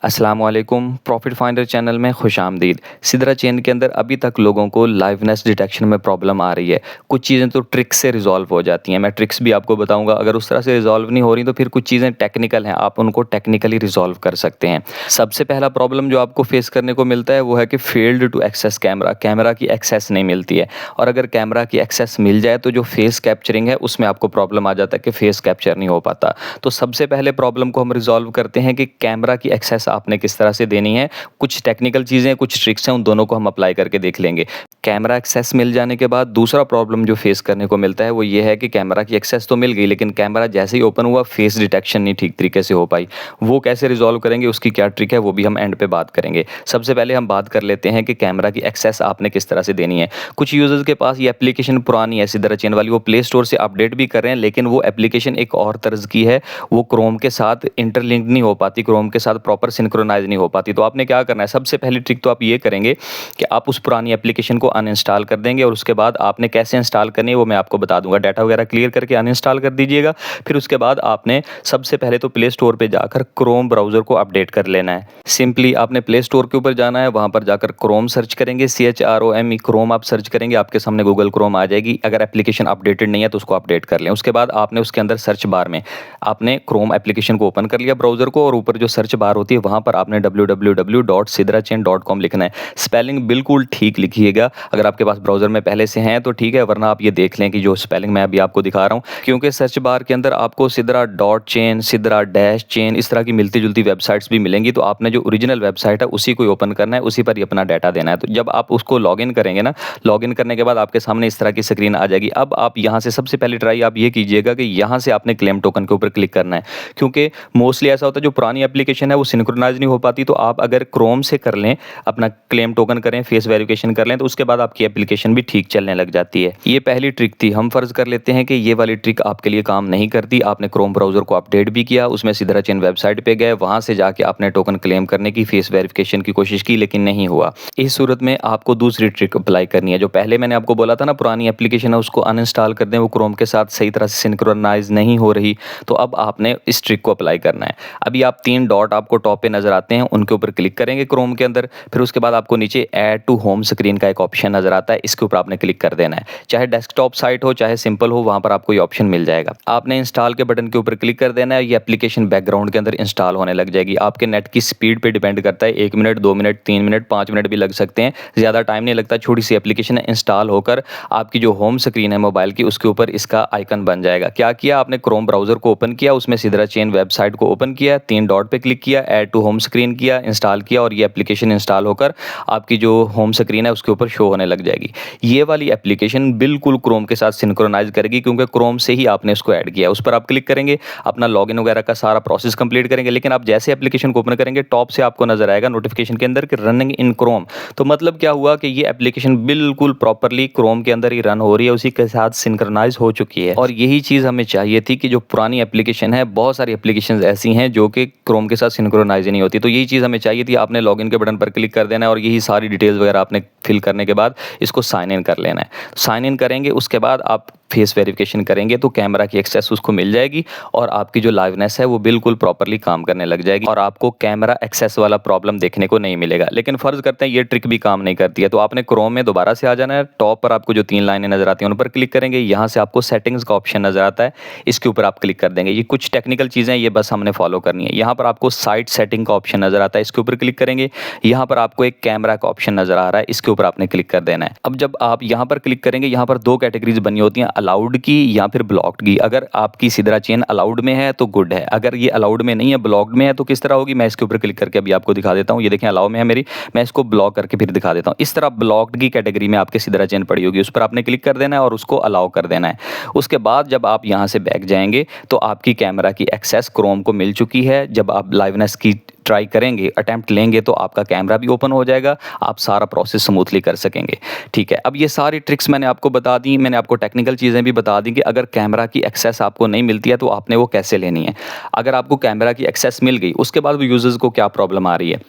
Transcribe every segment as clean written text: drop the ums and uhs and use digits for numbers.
अस्सलाम वालेकुम। Profit finder channel में खुशामदीद। सिद्रा चेन के अंदर अभी तक लोगों को लाइवनेस डिटेक्शन में प्रॉब्लम आ रही है। कुछ चीज़ें तो ट्रिक्स से रिजॉल्व हो जाती हैं, मैं ट्रिक्स भी आपको बताऊंगा। अगर उस तरह से रिजॉल्व नहीं हो रही तो फिर कुछ चीज़ें टेक्निकल हैं, आप उनको टेक्निकली रिजॉल्व कर सकते हैं। सबसे पहला प्रॉब्लम जो आपको फेस करने को मिलता है वो है कि failed to access camera, camera की एक्सेस नहीं मिलती है। और अगर कैमरा की एक्सेस मिल जाए तो जो फेस कैप्चरिंग है उसमें आपको प्रॉब्लम आ जाता है कि फेस कैप्चर नहीं हो पाता। तो सबसे पहले प्रॉब्लम को हम रिजॉल्व करते हैं कि कैमरा की एक्सेस आपने किस तरह से देनी है। कुछ टेक्निकल चीज़ें, कुछ ट्रिक्स हैं, उन दोनों को हम अप्लाई करके देख लेंगे। कैमरा एक्सेस मिल जाने के बाद दूसरा प्रॉब्लम जो फेस करने को मिलता है वो ये है कि कैमरा की एक्सेस तो मिल गई, लेकिन कैमरा जैसे ही ओपन हुआ फेस डिटेक्शन नहीं ठीक तरीके से हो पाई। वो कैसे रिजॉल्व करेंगे, उसकी क्या ट्रिक है, वो भी हम एंड पे बात करेंगे। सबसे पहले हम बात कर लेते हैं कि कैमरा की एक्सेस आपने किस तरह से देनी है। कुछ यूजर्स के पास ये एप्लीकेशन पुरानी है, सिद्रा चेन वाली, वो प्ले स्टोर से अपडेट भी कर रहे हैं, लेकिन वो एप्लीकेशन एक और तर्ज की है, वो क्रोम के साथ इंटरलिंक नहीं हो पाती, क्रोम के साथ प्रॉपर सिंक्रोनाइज नहीं हो पाती। तो आपने क्या करना है, सबसे पहली ट्रिक तो आप ये करेंगे कि आप उस पुरानी एप्लीकेशन को अनइंस्टॉल कर देंगे, और उसके बाद आपने कैसे इंस्टॉल करनी है वो मैं आपको बता दूंगा। डाटा वगैरह क्लियर करके अनइंस्टॉल कर दीजिएगा। फिर उसके बाद आपने सबसे पहले तो प्ले स्टोर पे जाकर क्रोम ब्राउज़र को अपडेट कर लेना है। सिंपली आपने प्ले स्टोर के ऊपर जाना है, वहाँ पर जाकर क्रोम सर्च करेंगे, CHROME क्रोम आप सर्च करेंगे, आपके सामने गूगल क्रोम आ जाएगी। अगर एप्लीकेशन अपडेटेड नहीं है तो उसको अपडेट कर लें। उसके बाद आपने उसके अंदर सर्च बार में आपने क्रोम एप्लीकेशन को ओपन कर लिया ब्राउज़र को, और ऊपर जो सर्च बार होती है वहाँ पर आपने www.sidrachain.com लिखना है। स्पेलिंग बिल्कुल ठीक लिखिएगा। अगर आपके पास ब्राउज़र में पहले से हैं तो ठीक है, वरना आप ये देख लें कि जो स्पेलिंग मैं अभी आपको दिखा रहा हूँ, क्योंकि सर्च बार के अंदर आपको Sidra dot chain, Sidra dash chain, इस तरह की मिलती जुलती वेबसाइट्स भी मिलेंगी। तो आपने जो ओरिजिनल वेबसाइट है उसी को ओपन करना है, उसी पर ही अपना डाटा देना है। तो जब आप उसको लॉगिन करेंगे ना, लॉगिन करने के बाद आपके सामने इस तरह की स्क्रीन आ जाएगी। अब आप यहाँ से सबसे पहले ट्राई आप ये कीजिएगा कि यहाँ से आपने क्लेम टोकन के ऊपर क्लिक करना है, क्योंकि मोस्टली ऐसा होता है जो पुरानी एप्लीकेशन है वो सिंक्रोनाइज नहीं हो पाती। तो आप अगर क्रोम से कर लें, अपना क्लेम टोकन करें, फेस वेरिफिकेशन कर लें, तो उसके बाद आपकी एप्लीकेशन भी ठीक चलने लग जाती है। ये पहली ट्रिक थी। हम फर्ज कर लेते हैं कि ये वाली ट्रिक आपके लिए काम नहीं करती, आपने क्रोम ब्राउजर को अपडेट भी किया, उसमें सिद्रा चेन वेबसाइट पे गए, वहां से जाके आपने टोकन क्लेम करने की, फेस वेरिफिकेशन की कोशिश की, लेकिन नहीं हुआ। इस सूरत में आपको दूसरी ट्रिक अप्लाई करनी है। जो पहले मैंने आपको बोला था ना, पुरानी एप्लीकेशन है उसको अनइंस्टॉल कर दें, वो क्रोम के साथ सही तरह से सिंक्रोनाइज नहीं हो रही, तो अब आपने इस ट्रिक को अप्लाई करना है। अभी आप 3 डॉट आपको टॉप पे नजर आते हैं, उनके ऊपर क्लिक करेंगे क्रोम के अंदर। फिर उसके बाद आपको नीचे ऐड टू होम स्क्रीन का एक ऑप्शन नजर आता है, इसके ऊपर आपने क्लिक कर देना है। चाहे डेस्कटॉप साइट हो चाहे सिंपल हो, वहां पर आपको ये ऑप्शन मिल जाएगा। आपने इंस्टॉल के बटन के ऊपर क्लिक कर देना है। ये एप्लीकेशन बैकग्राउंड के अंदर इंस्टॉल होने लग जाएगी। आपके नेट की स्पीड पे डिपेंड करता है, 1 मिनट, 2 मिनट, 3 मिनट, 5 मिनट भी लग सकते हैं, ज़्यादा टाइम नहीं लगता। छोटी सी एप्लीकेशन है, इंस्टॉल होकर आपकी जो होम स्क्रीन है मोबाइल की, उसके ऊपर इसका आइकन बन जाएगा। क्या किया आपने, क्रोम ब्राउजर को ओपन किया, उसमें सिद्रा चेन वेबसाइट को ओपन किया, 3 डॉट पे क्लिक किया, ऐड टू होम स्क्रीन किया, इंस्टॉल किया, और ये एप्लीकेशन इंस्टॉल होकर आपकी जो होम स्क्रीन है उसके ऊपर शो होने लग जाएगी। ये वाली एप्लीकेशन बिल्कुल क्रोम के साथ सिंक्रोनाइज करेगी, क्योंकि क्रोम से ही आपने इसको ऐड किया। उस पर आप क्लिक करेंगे, अपना लॉगिन वगैरह का सारा प्रोसेस कंप्लीट करेंगे, लेकिन आप जैसे एप्लीकेशन को ओपन करेंगे टॉप से आपको नजर आएगा नोटिफिकेशन के अंदर कि रनिंग इन क्रोम। तो मतलब क्या हुआ कि ये एप्लीकेशन बिल्कुल प्रॉपरली क्रोम के अंदर ही रन हो रही है, उसी के साथ सिंक्रोनाइज हो चुकी है। और यही चीज़ हमें चाहिए थी कि जो पुरानी एप्लीकेशन है, बहुत सारी एप्लीकेशन ऐसी हैं जो कि क्रोम के साथ सिंक्रोनाइज नहीं होती। तो यही चीज़ हमें चाहिए थी। आपने लॉगिन के बटन पर क्लिक कर देना है, और यही सारी डिटेल्स वगैरह आपने फिल करने के बाद इसको साइन इन कर लेना है। साइन इन करेंगे, उसके बाद आप फेस वेरिफिकेशन करेंगे तो कैमरा की एक्सेस उसको मिल जाएगी, और आपकी जो लाइवनेस है वो बिल्कुल प्रॉपरली काम करने लग जाएगी, और आपको कैमरा एक्सेस वाला प्रॉब्लम देखने को नहीं मिलेगा। लेकिन फ़र्ज़ करते हैं ये ट्रिक भी काम नहीं करती है, तो आपने क्रोम में दोबारा से आ जाना है। टॉप पर आपको जो 3 लाइनें नजर आती हैं उन पर क्लिक करेंगे। यहाँ से आपको सेटिंग्स का ऑप्शन नजर आता है, इसके ऊपर आप क्लिक कर देंगे। ये कुछ टेक्निकल चीज़ें ये बस हमने फॉलो करनी है। यहाँ पर आपको साइट सेटिंग का ऑप्शन नजर आता है, इसके ऊपर क्लिक करेंगे। यहाँ पर आपको एक कैमरा का ऑप्शन नजर आ रहा है, इसके ऊपर आपने क्लिक कर देना है। अब जब आप यहाँ पर क्लिक करेंगे, यहाँ पर 2 कैटेगरीज बनी होती हैं, अलाउड की या फिर ब्लॉक्ड की। अगर आपकी सिद्रा चेन अलाउड में है तो गुड है, अगर ये अलाउड में नहीं है, ब्लॉक्ड में है, तो किस तरह होगी, मैं इसके ऊपर क्लिक करके अभी आपको दिखा देता हूँ। ये देखें अलाउ में है मेरी, मैं इसको ब्लॉक करके फिर दिखा देता हूँ। इस तरह ब्लॉक्ड की कैटेगरी में आपके सिद्रा चेन पड़ी होगी, उस पर आपने क्लिक कर देना है और उसको अलाउ कर देना है। उसके बाद जब आप यहाँ से बैक जाएंगे तो आपकी कैमरा की एक्सेस क्रोम को मिल चुकी है। जब आप लाइवनेस की ट्राई करेंगे, अटेम्प्ट लेंगे, तो आपका कैमरा भी ओपन हो जाएगा, आप सारा प्रोसेस स्मूथली कर सकेंगे। ठीक है, अब ये सारी ट्रिक्स मैंने आपको बता दी, मैंने आपको टेक्निकल चीज़ें भी बता दी कि अगर कैमरा की एक्सेस आपको नहीं मिलती है तो आपने वो कैसे लेनी है। अगर आपको कैमरा की एक्सेस मिल गई, उसके बाद वो यूजर्स को क्या प्रॉब्लम आ रही है।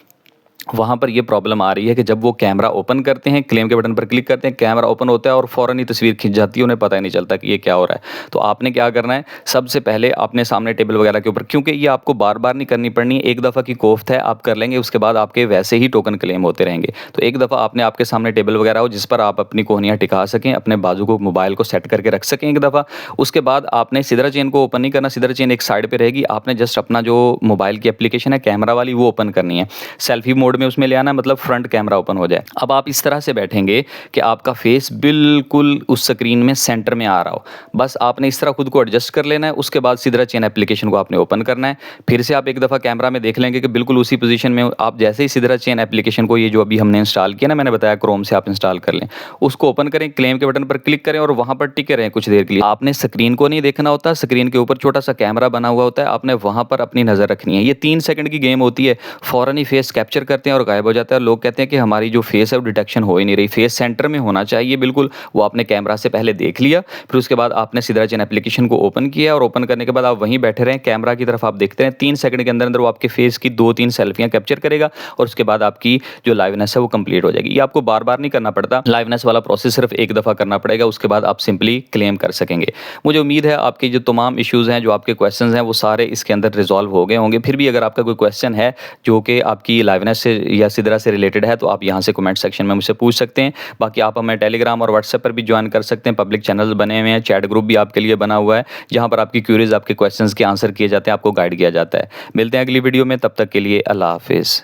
वहाँ पर ये प्रॉब्लम आ रही है कि जब वो कैमरा ओपन करते हैं, क्लेम के बटन पर क्लिक करते हैं, कैमरा ओपन होता है और फ़ौरन ही तस्वीर खिंच जाती है, उन्हें पता ही नहीं चलता कि ये क्या हो रहा है। तो आपने क्या करना है, सबसे पहले अपने सामने टेबल वगैरह के ऊपर, क्योंकि ये आपको बार-बार नहीं करनी पड़नी है, एक दफ़ा की कोफ्त है, आप कर लेंगे, उसके बाद आपके वैसे ही टोकन क्लेम होते रहेंगे। तो एक दफ़ा आपने आपके सामने टेबल वगैरह हो जिस पर आप अपनी कोहनियाँ टिका सकें, अपने बाजू को, मोबाइल को सेट करके रख सकें एक दफ़ा। उसके बाद आपने सिदरा चेन को ओपन नहीं करना, सिदरा चेन एक साइड पे रहेगी, आपने जस्ट अपना जो मोबाइल की एप्लीकेशन है कैमरा वाली वो ओपन करनी है। सेल्फी मोड में उसमें ले आना है, मतलब फ्रंट कैमरा ओपन हो जाए। अब आप इस तरह से बैठेंगे कि आपका फेस बिल्कुल उस स्क्रीन में सेंटर में आ रहा हो। बस आपने इस तरह खुद को एडजस्ट कर लेना है, उसके बाद सिदरा चेन एप्लीकेशन को आपने ओपन करना है। फिर से आप एक दफ़ा कैमरा में देख लेंगे कि बिल्कुल उसी पोजीशन में हो। आप जैसे ही सिदरा चेन एप्लीकेशन को, ये जो अभी हमने इंस्टॉल किया ना, मैंने बताया क्रोम से आप इंस्टॉल कर लें, उसको ओपन करें, क्लेम के बटन पर क्लिक करें और वहाँ पर टिके रहें कुछ देर के लिए। आपने स्क्रीन को नहीं देखना होता, स्क्रीन के ऊपर छोटा सा कैमरा बना हुआ होता है, आपने वहाँ पर अपनी नज़र रखनी है। ये 3 सेकंड की गेम होती है, फ़ौरन ही फेस कैप्चर करते हैं और गायब हो जाता है। लोग कहते हैं कि हमारी जो फेस है वो डिटेक्शन हो ही नहीं रही, फेस सेंटर में होना चाहिए बिल्कुल। वो आपने कैमरा से पहले देख लिया, फिर उसके बाद आपने सिदरा चेन एप्लीकेशन को ओपन किया और ओपन करने के बाद आप वहीं बैठे रहें, कैमरा की तरफ आप देखते रहें। 3 सेकंड के अंदर अंदर वो आपके फेस की 2-3 सेल्फियाँ कैप्चर करेगा और उसके बाद आपकी जो लाइवनेस है वो कंप्लीट हो जाएगी। ये आपको बार-बार नहीं करना पड़ता, लाइवनेस वाला प्रोसेस सिर्फ एक दफ़ा करना पड़ेगा, उसके बाद आप सिंपली क्लेम कर सकेंगे। मुझे उम्मीद है आपके जो तमाम इश्यूज़ हैं, जो आपके क्वेश्चंस हैं, वो सारे इसके अंदर रिज़ॉल्व हो गए होंगे। फिर भी अगर आपका कोई क्वेश्चन है जो कि आपकी लाइवनेस से या सिदरा से रिलेटेड है, तो आप यहाँ से कमेंट सेक्शन में मुझसे पूछ सकते हैं। बाकी आप हमें टेलीग्राम और व्हाट्सएप पर भी ज्वाइन कर सकते हैं, पब्लिक चैनल बने हुए हैं, चैट ग्रुप भी आपके लिए बना हुआ है, जहाँ पर आपकी क्यूरीज, आपके क्वेश्चंस के आंसर किए जाते हैं, आपको गाइड किया जाता है। मिलते हैं अगली वीडियो में, तब तक के लिए अल्लाह हाफिज़।